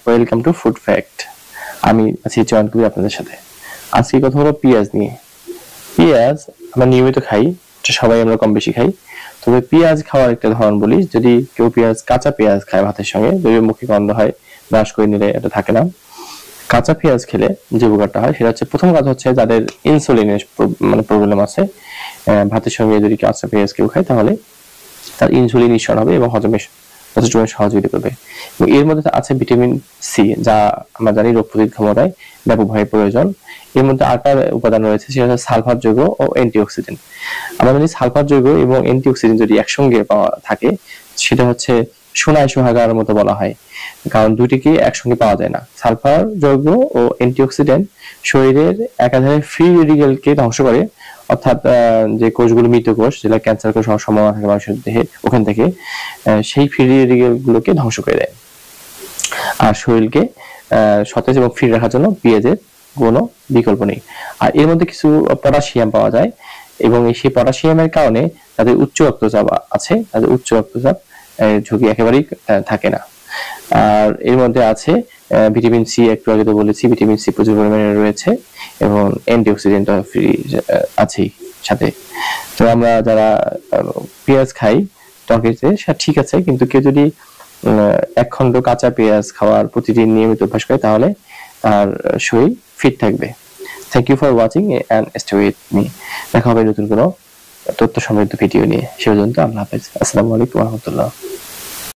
Welcome to food fact. আমি আছি join করি আপনাদের সাথে। আজকে কথা হলো পেঁয়াজ নিয়ে। পেঁয়াজ আমরা নিয়মিত খাই, সবাই আমরা কম বেশি খাই। তবে পেঁয়াজ খাওয়ার একটা ধরন বলি, যদি কেউ কাঁচা পেঁয়াজ খায় ভাতের সঙ্গে, যদি মুখে গন্ধ হয়, ব্রাশ করে নিলে এটা থাকে না। কাঁচা পেঁয়াজ খেলে যে উপকারটা হয় সেটা হচ্ছে, প্রথম কথা হচ্ছে যাদের ইনসুলিনের প্রবলেম আছে, ভাতের সঙ্গে যদি কাঁচা পেঁয়াজ কেউ খায় তাহলে তার ইনসুলিন নিঃসরণ হবে এবং হজমে যথেষ্ট সহযোগিতা করবে। এবং এর মধ্যে আছে ভিটামিন সি, যা আমরা জানি রোগ প্রতিরোধ ক্ষমতায় ব্যাপকভাবে প্রয়োজন। এর মধ্যে আরেকটা উপাদান রয়েছে, সেটা হচ্ছে সালফার যৌগ ও অ্যান্টিঅক্সিডেন্ট। আমরা জানি সালফার যৌগ এবং অ্যান্টিঅক্সিডেন্ট যদি একসঙ্গে পাওয়া থাকে, সেটা হচ্ছে সোনায় সোহাগার মতো বলা হয়, কারণ দুটিকে একসঙ্গে পাওয়া যায় না। সালফার যৌগ ও অ্যান্টিঅক্সিডেন্ট শরীরের একাধারে ফ্রি রেডিকেলকে ধ্বংস করে, অর্থাৎ যে কোষগুলো মৃত কোষ, যেটা ক্যান্সার কোষ হওয়ার সম্ভাবনা থাকে মানুষের দেহে, ওখান থেকে সেই ফ্রি রেডিকেল গুলোকে ধ্বংস করে দেয়। আর শরীরকে সতেজ এবং ফিট রাখার জন্য পেঁয়াজের কোনো বিকল্প নেই। আর এর মধ্যে কিছু পটাশিয়াম পাওয়া যায়, এবং সেই পটাশিয়ামের কারণে তাদের উচ্চ রক্তচাপ আছে, তাদের উচ্চ রক্তচাপ ঝুঁকি একেবারেই থাকে না। আর এর মধ্যে আছে ভিটামিন সি, একটু আগে তো বলেছি ভিটামিন সি প্রচুর পরিমাণে রয়েছে, এবং অ্যান্টিঅক্সিডেন্ট ফ্রি আছেই সাথে। তো আমরা যারা পেঁয়াজ খাই ত্বকেতে, সেটা ঠিক আছে, কিন্তু কেউ যদি 1 খণ্ড কাঁচা পেঁয়াজ খাওয়ার প্রতিদিন নিয়মিত অভ্যাস করে, তাহলে তার শরীর ফিট থাকবে। Thank you for watching and stay with me. দেখা হবে নতুন কোনো তথ্য সমৃদ্ধ ভিডিও নিয়ে। সে পর্যন্ত আল্লাহ হাফেজ। আসসালামু আলাইকুম ওয়া রাহমাতুল্লাহ।